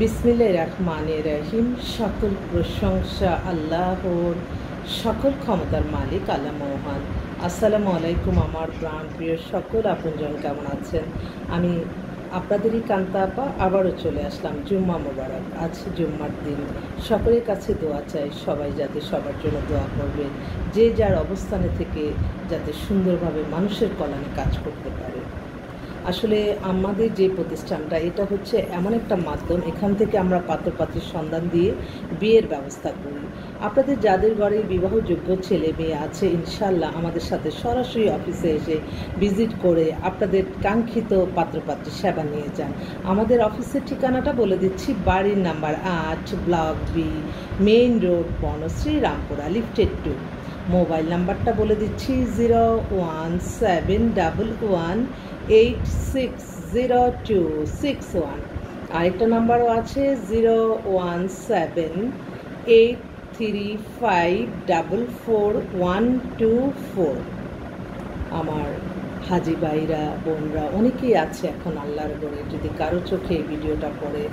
বিসমিল্লাহির রহমানির রহিম। সকল প্রশংসা আল্লাহর, সকল ক্ষমতার মালিক আল্লাহ মহান। আসসালামু আলাইকুম আমার প্রাণ প্রিয় সকল আপনজন, কেমন আছেন? আমি আপনাদেরই কান্তা আপা আবারও চলে আসলাম। জুম্মা মোবারক, আজ জুম্মার দিন। সকলের কাছে দোয়া চাই, সবাই যাতে সবার জন্য দোয়া করবে, যে যার অবস্থানে থেকে যাতে সুন্দরভাবে মানুষের কল্যাণে কাজ করতে পারে। আসলে আমাদের যে প্রতিষ্ঠানটা, এটা হচ্ছে এমন একটা মাধ্যম, এখান থেকে আমরা পাত্রপাত্রীর সন্ধান দিয়ে বিয়ের ব্যবস্থা করি। আপনাদের যাদের ঘরে বিবাহযোগ্য ছেলে মেয়ে আছে, ইনশাল্লাহ আমাদের সাথে সরাসরি অফিসে এসে ভিজিট করে আপনাদের কাঙ্ক্ষিত পাত্রপাত্রীর সেবা নিয়ে যান। আমাদের অফিসের ঠিকানাটা বলে দিচ্ছি। বাড়ির number 8, block B, main road, Banasree, Rampura, লিফটেড 2। মোবাইল নাম্বারটা বলে দিচ্ছি 01711860261। আরেকটা নাম্বারও আছে 01783544124। আমার হাজি ভাইরা, বোনরা অনেকেই আছে এখন আল্লাহর ঘরে। যদি কারো চোখে এই ভিডিওটা পড়ে,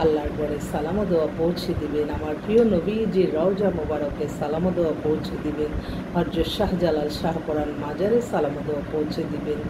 আল্লাহর ঘরে সালাম ও দোয়া পৌঁছে দিবেন। আমার প্রিয় নবীজির রওজা মোবারকে সালাম ও দোয়া পৌঁছে দিবেন। হযরত শাহজালাল শাহপরান মাজারে সালাম ও দোয়া পৌঁছে দিবেন।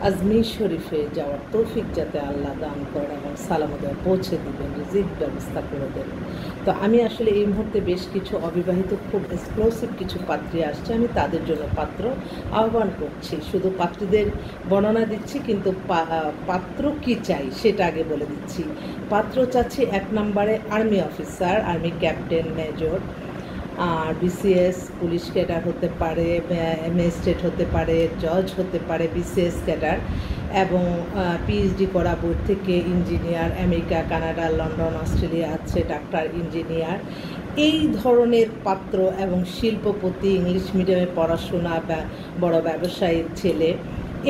আজমির শরীফে যাওয়ার তৌফিক যাতে আল্লাহ দান করেন এবং সালাম ও দোয়া পৌঁছে দিবেন, রিজিক ব্যবস্থা করে দেন। তো আমি আসলে এই মুহূর্তে বেশ কিছু অবিবাহিত খুব এক্সক্লুসিভ কিছু পাত্রী আসছে, আমি তাদের জন্য পাত্র আহ্বান করছি। শুধু পাত্রীদের বর্ণনা দিচ্ছি, কিন্তু পাত্র কি চাই সেটা আগে বলে দিচ্ছি। পাত্র চাচ্ছি 1 নম্বরে army officer, army captain, major, আর বিসিএস পুলিশ ক্যাডার হতে পারে, ম্যাজিস্ট্রেট হতে পারে, জজ হতে পারে, বিসিএস ক্যাডার, এবং পিএইচডি করা বোর্ড থেকে engineer, America, Canada, London, Australia আছে ডাক্তার, ইঞ্জিনিয়ার, এই ধরনের পাত্র, এবং শিল্পপতি, ইংলিশ মিডিয়ামে পড়াশোনা, বড় ব্যবসায়ীর ছেলে,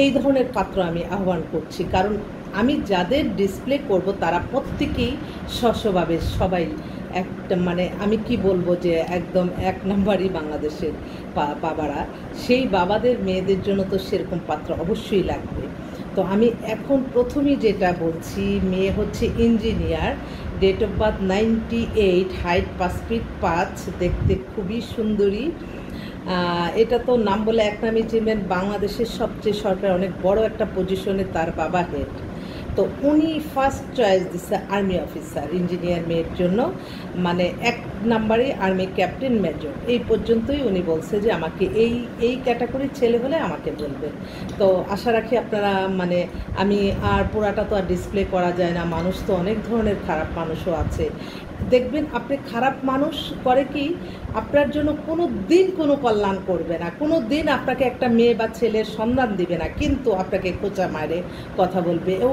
এই ধরনের পাত্র আমি আহ্বান করছি। কারণ আমি যাদের ডিসপ্লে করব তারা প্রত্যেকেই স্বভাবে সবাই একটা, মানে আমি কি বলবো, যে একদম 1 নম্বরই বাংলাদেশের বাবারা। সেই বাবাদের মেয়েদের জন্য তো সেরকম পাত্র অবশ্যই লাগবে। তো আমি এখন প্রথমেই যেটা বলছি, মেয়ে হচ্ছে engineer, date of birth 98, height 5 feet 5, দেখতে খুবই সুন্দরী। এটা তো নাম বলে এক নামই চিনবেন, বাংলাদেশের সবচেয়ে সরকার অনেক বড় একটা পজিশনে তার বাবা হেড। তো উনি ফার্স্ট চয়েস দিচ্ছে আর্মি অফিসার, ইঞ্জিনিয়ার মেয়ের জন্য, মানে 1 নম্বরে আর্মি ক্যাপ্টেন, মেজর, এই পর্যন্তই উনি বলছে যে আমাকে এই ক্যাটাগরির ছেলে হলে আমাকে বলবেন। তো আশা রাখি আপনারা, মানে আমি আর পুরাটা তো আর ডিসপ্লে করা যায় না, মানুষ তো অনেক ধরনের খারাপ মানুষও আছে। দেখবেন আপনি খারাপ মানুষ করে কি, আপনার জন্য কোনো দিন কোনো কল্যাণ করবে না, কোনো দিন আপনাকে একটা মেয়ে বা ছেলের সন্ধান দিবে না, কিন্তু আপনাকে খোঁচা মারে কথা বলবে, ও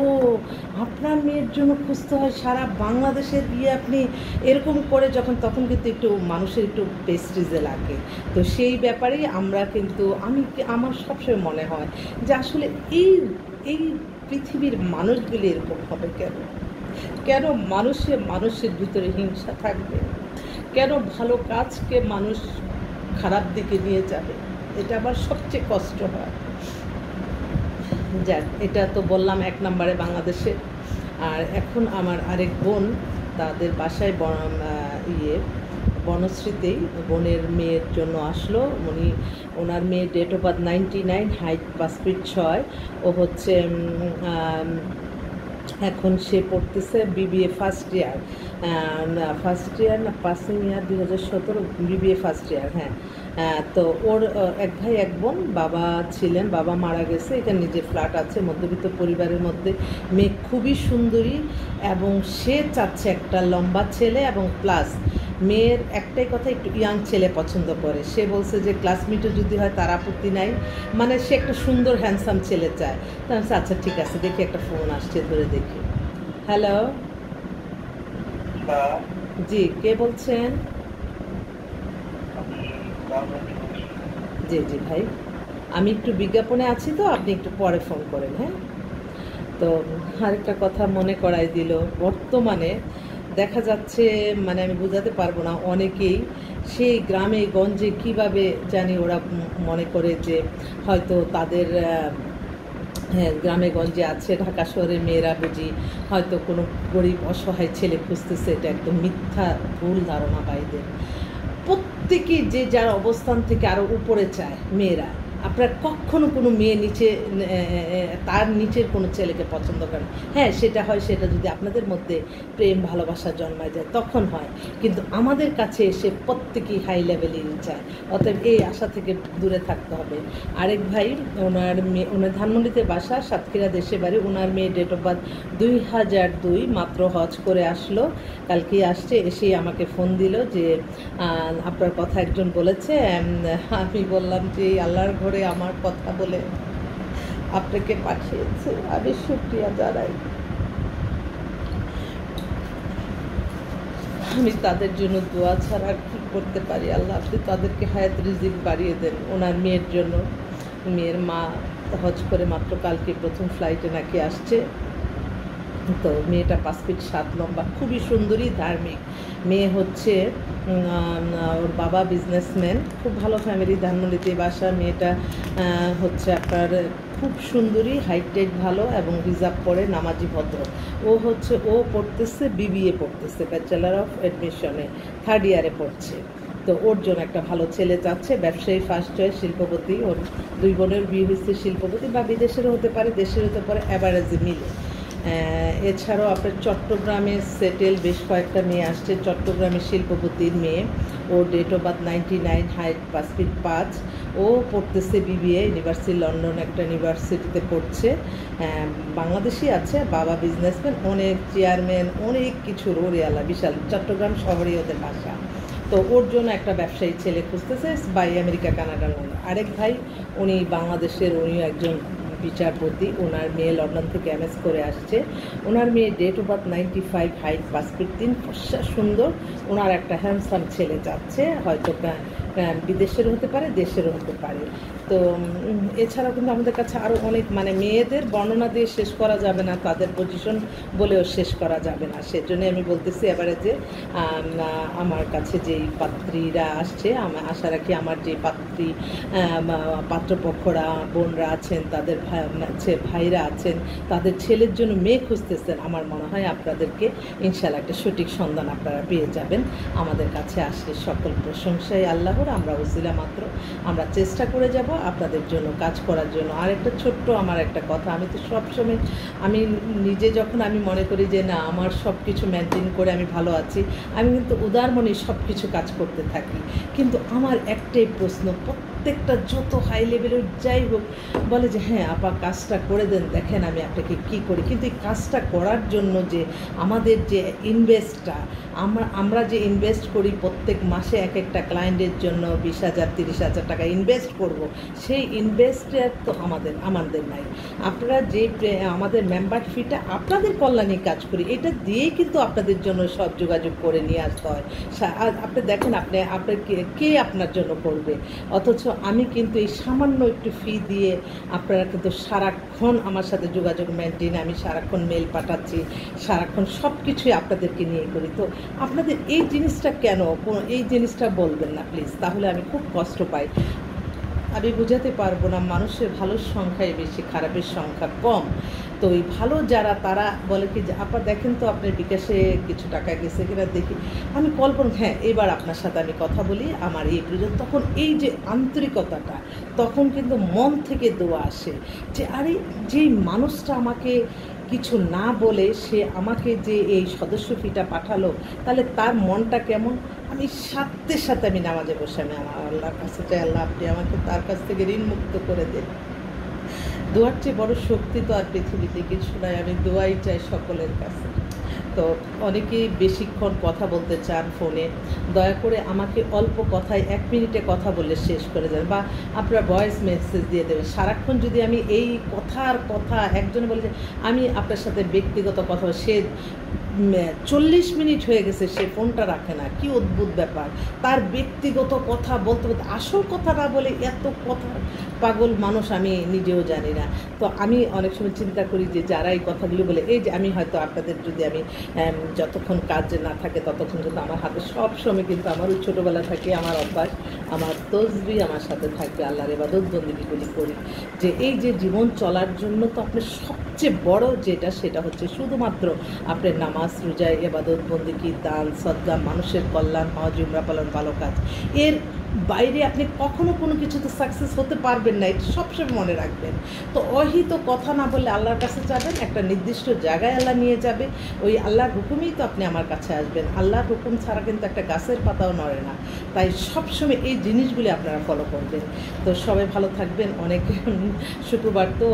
আপনার মেয়ের জন্য খুঁজতে হয় সারা বাংলাদেশের আপনি এরকম করে, তখন কিন্তু একটু মানুষের একটু প্রেস্টিজে লাগে। তো সেই ব্যাপারেই আমরা কিন্তু, আমার সবসময় মনে হয় যে আসলে এই পৃথিবীর মানুষগুলি এরকম হবে কেন মানুষের ভিতরে হিংসা থাকবে? কেন ভালো কাজকে মানুষ খারাপ দিকে নিয়ে যাবে? এটা আমার সবচেয়ে কষ্ট হয়। যাক, এটা তো বললাম 1 নম্বরে বাংলাদেশে। আর এখন আমার আরেক বোন, তাদের বাসায় বনশ্রীতেই বোনের মেয়ের জন্য আসলো। ওনার মেয়ে date of birth 99, height 5 feet 6, ও হচ্ছে এখন সে পড়তেছে বিবিএ ফার্স্ট ইয়ার না passing year 2017, BBA first year. হ্যাঁ, তো ওর 1 ভাই 1 বোন, বাবা ছিলেন, বাবা মারা গেছে, এখানে নিজের ফ্ল্যাট আছে, মধ্যবিত্ত পরিবারের মধ্যে। মেয়ে খুবই সুন্দরী, এবং সে চাচ্ছে একটা লম্বা ছেলে, এবং প্লাস মেয়ের একটাই কথা, একটু ইয়াং ছেলে পছন্দ করে। সে বলছে যে ক্লাসমেটও যদি হয় তার আপত্তি নাই, মানে সে একটা সুন্দর হ্যান্ডসাম ছেলে চায়। তো আমি আচ্ছা ঠিক আছে, দেখি একটা ফোন আসছে, ধরে দেখি। হ্যালো, জি, কে বলছেন? জি জি ভাই, আমি একটু বিজ্ঞাপনে আছি, তো আপনি একটু পরে ফোন করেন। হ্যাঁ, তো আরেকটা কথা মনে করাই দিল, বর্তমানে দেখা যাচ্ছে, মানে আমি বোঝাতে পারবো না, অনেকেই সেই গ্রামে গঞ্জে কিভাবে জানি ওরা মনে করে যে হয়তো তাদের হ্যাঁ, গ্রামে গঞ্জে আছে, ঢাকা শহরের মেয়েরা বুঝি হয়তো কোনো গরিব অসহায় ছেলে খুঁজতেছে, এটা একদম মিথ্যা ভুল ধারণা ভাইদের। প্রত্যেকেই যে যার অবস্থান থেকে আরও উপরে চায় মেয়েরা। আপনার কখনো কোনো মেয়ে নিচে তার নিচের কোনো ছেলেকে পছন্দ করেন, হ্যাঁ সেটা হয়, সেটা যদি আপনাদের মধ্যে প্রেম ভালোবাসা জন্মায় যায় তখন হয়, কিন্তু আমাদের কাছে এসে প্রত্যেকেই হাই লেভেলেরই চায়। অতএব এই আশা থেকে দূরে থাকতে হবে। আরেক ভাই, ওনার মেয়ে, ওনার ধানমন্ডিতে বাসা, সাতক্ষীরা দেশে বাড়ি, ওনার মেয়ে ডেট অফ বার্থ 2002, মাত্র হজ করে আসলো, কালকেই আসছে। এসেই আমাকে ফোন দিল যে আপনার কথা একজন বলেছে। আমি বললাম যে আল্লাহর ঘরে আমার কথা বলে আপনাকে পাঠিয়েছে, আমি শুকরিয়া জানাই। আমি তাদের জন্য দোয়া ছাড়া কী করতে পারি? আল্লাহ আপনি তাদেরকে হায়াত রিজিক বাড়িয়ে দেন। ওনার মেয়ের জন্য, মেয়ের মা হজ করে মাত্র কালকে প্রথম ফ্লাইটে নাকি আসছে। তো মেয়েটা 5 ফিট 7 লম্বা, খুবই সুন্দরী, ধার্মিক মেয়ে হচ্ছে। ওর বাবা বিজনেসম্যান, খুব ভালো ফ্যামিলি, ধানমন্ডিতে বাসা। মেয়েটা হচ্ছে আপনার খুব সুন্দরী, হাইট টাইট ভালো এবং হিজাব পরে, নামাজি ভদ্র। ও পড়তেছে বিবিএ পড়তেছে, ব্যাচেলার অফ অ্যাডমিশনে 3rd ইয়ারে পড়ছে। তো ওর জন্য একটা ভালো ছেলে চাচ্ছে, ব্যবসায়ী, ফার্স্ট চয়েস, শিল্পপতি। ওর 2 বোনের বিয়ে হয়েছে শিল্পপতি, বা বিদেশেরও হতে পারে, দেশের হতে পারে, অ্যাভারেজে মিলে। এছাড়াও আপনার চট্টগ্রামে সেটেল বেশ কয়েকটা মেয়ে আসছে। চট্টগ্রামের শিল্পপতির মেয়ে, ও date of birth 99, height 5 feet 5। ও পড়তেছে বিবিএ, ইউনিভার্সিটি লন্ডন একটা ইউনিভার্সিটিতে পড়ছে। বাংলাদেশি আছে, বাবা বিজনেসম্যান, অনেক চেয়ারম্যান, অনেক কিছু রোরিয়ালা, বিশাল, চট্টগ্রাম শহরেই ওদের বাসা। তো ওর জন্য একটা ব্যবসায়ী ছেলে খুঁজতেছে, বাই আমেরিকা, কানাডা, লন্ডন। আরেক ভাই, উনি বাংলাদেশের, উনিও একজন বিচারপতি। ওনার মেয়ে লন্ডন থেকে এমএস করে আসছে। ওনার মেয়ে date of birth 95, height 5 feet 3, ফর্সা সুন্দর। ওনার একটা হ্যান্ডসাম ছেলে চাচ্ছে, হয়তো বিদেশের হতে পারে, দেশেরও হতে পারে। তো এছাড়াও কিন্তু আমাদের কাছে আরও অনেক, মানে মেয়েদের বর্ণনা দিয়ে শেষ করা যাবে না, তাদের পজিশন বলেও শেষ করা যাবে না। সেজন্যই আমি বলতেছি এবারে যে আমার কাছে যেই পাত্রীরা আসছে, আশা রাখি আমার যে পাত্রপক্ষরা, বোনরা আছেন, তাদের ভাইরা আছেন, তাদের ছেলের জন্য মেয়ে খুঁজতেছেন, আমার মনে হয় আপনাদেরকে ইনশাআল্লাহ একটা সঠিক সন্ধান আপনারা পেয়ে যাবেন। আমাদের কাছে আসলে সকল প্রশংসাই আল্লাহর, আমরা ওসিলা মাত্র, আমরা চেষ্টা করে যাব আপনাদের জন্য কাজ করার জন্য। আর একটা ছোট্ট আমার একটা কথা, আমি তো সবসময়, আমি নিজে যখন আমি মনে করি যে না আমার সব কিছু মেনটেন করে আমি ভালো আছি, আমি কিন্তু উদার মনে সব কিছু কাজ করতে থাকি। কিন্তু আমার একটাই প্রশ্ন, প্রত্যেকটা যত হাই লেভেলের যাই হোক বলে যে হ্যাঁ আপা কাজটা করে দেন, দেখেন আমি আপনাকে কী করি। কিন্তু এই কাজটা করার জন্য যে আমাদের যে ইনভেস্টটা, আমরা যে ইনভেস্ট করি প্রত্যেক মাসে এক একটা ক্লায়েন্টের জন্য 20,000 30,000 টাকা ইনভেস্ট করব, সেই ইনভেস্টের তো আমাদের নাই। আপনারা যে আমাদের মেম্বার ফিটা আপনাদের কল্যাণে কাজ করি, এটা দিয়েই কিন্তু আপনাদের জন্য সব যোগাযোগ করে নিয়ে আসতে হয়। আপনি দেখেন আপনার কে আপনার জন্য করবে, অথচ আমি কিন্তু এই সামান্য একটু ফি দিয়ে আপনারা কিন্তু সারাক্ষণ আমার সাথে যোগাযোগ মেনটেন, আমি সারাক্ষণ মেল পাঠাচ্ছি, সারাক্ষণ সব কিছুই আপনাদেরকে নিয়ে করি। তো আপনাদের এই জিনিসটা কেন, এই জিনিসটা বলবেন না প্লিজ, তাহলে আমি খুব কষ্ট পাই। আমি বোঝাতে পারবো না, মানুষের ভালোর সংখ্যাই বেশি, খারাপের সংখ্যা কম। তো এই ভালো যারা, তারা বলে কি যে আপা দেখেন তো আপনার বিকাশে কিছু টাকা গেছে কিনা দেখি। আমি কল্পনা, হ্যাঁ এবার আপনার সাথে আমি কথা বলি, আমার এই প্রয়োজন। তখন এই যে আন্তরিকতাটা, তখন কিন্তু মন থেকে দোয়া আসে যে আরে যেই মানুষটা আমাকে কিছু না বলে সে আমাকে যে এই সদস্য ফিটা পাঠালো, তাহলে তার মনটা কেমন। আমি সাথে সাথে আমি নামাজে বসে আমি আমার আল্লাহর কাছে চাই, আল্লাহ আপনি আমাকে তার কাছ থেকে ঋণ মুক্ত করে দেন। দোয়ার চেয়ে বড় শক্তি তো আর পৃথিবীতে কিছু নাই, আমি দোয়াই চাই সকলের কাছে। তো অনেকেই বেশিক্ষণ কথা বলতে চান ফোনে, দয়া করে আমাকে অল্প কথায় 1 মিনিটে কথা বলে শেষ করে যাবেন, বা আপনারা ভয়েস মেসেজ দিয়ে দেবেন। সারাক্ষণ যদি আমি এই কথার কথা, একজনে বলে যে আমি আপনার সাথে ব্যক্তিগত কথা, সে 40 মিনিট হয়ে গেছে সে ফোনটা রাখে না, কি অদ্ভুত ব্যাপার। তার ব্যক্তিগত কথা বলতে বলতে আসল কথা না বলে এত কথা, পাগল মানুষ আমি নিজেও জানি না। তো আমি অনেক সময় চিন্তা করি যে যারা এই কথাগুলো বলে, এই যে আমি হয়তো আপনাদের যদি আমি যতক্ষণ কাজ না থাকে ততক্ষণ কিন্তু আমার হাতে সব সময় কিন্তু আমার ওই ছোটোবেলা থেকে আমার অভ্যাস, আমার তসবিহ আমার সাথে থাকবে, আল্লাহর ইবাদত বন্দেগীগুলি করি। যে এই যে জীবন চলার জন্য তো আপনার সবচেয়ে বড় যেটা সেটা হচ্ছে শুধুমাত্র আপনার নামাজ, রোজা, ইবাদত বন্দেগী, দান, সদকা, মানুষের কল্যাণ, হজ, উমরা পালন, ভালো কাজ। এর বাইরে আপনি কখনো কোনো কিছুতে সাকসেস হতে পারবেন না, এটা সবসময় মনে রাখবেন। তো অহিত কথা না বললে আল্লাহর কাছে যাবেন, একটা নির্দিষ্ট জায়গায় আল্লাহ নিয়ে যাবে, ওই আল্লাহর হুকুমেই তো আপনি আমার কাছে আসবেন। আল্লাহর হুকুম ছাড়া কিন্তু একটা গাছের পাতাও নড়ে না। তাই সবসময় এই জিনিসগুলি আপনারা ফলো করবেন। তো সবাই ভালো থাকবেন। অনেক শুক্রবার তো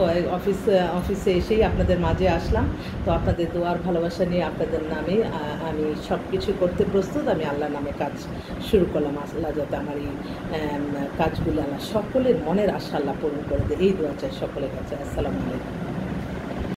অফিসে এসেই আপনাদের মাঝে আসলাম। তো আপনাদের দোয়ার ভালোবাসা নিয়ে আপনাদের নামে আমি সব কিছু করতে প্রস্তুত। আমি আল্লাহর নামে কাজ শুরু করলাম। আল্লাহ যাতে আমার এই কাজগুলো আল্লাহ সকলের মনের আশা আল্লাহ পূরণ করে দেয়, এই দোয়া চাই সকলের কাছে। আসসালামু আলাইকুম।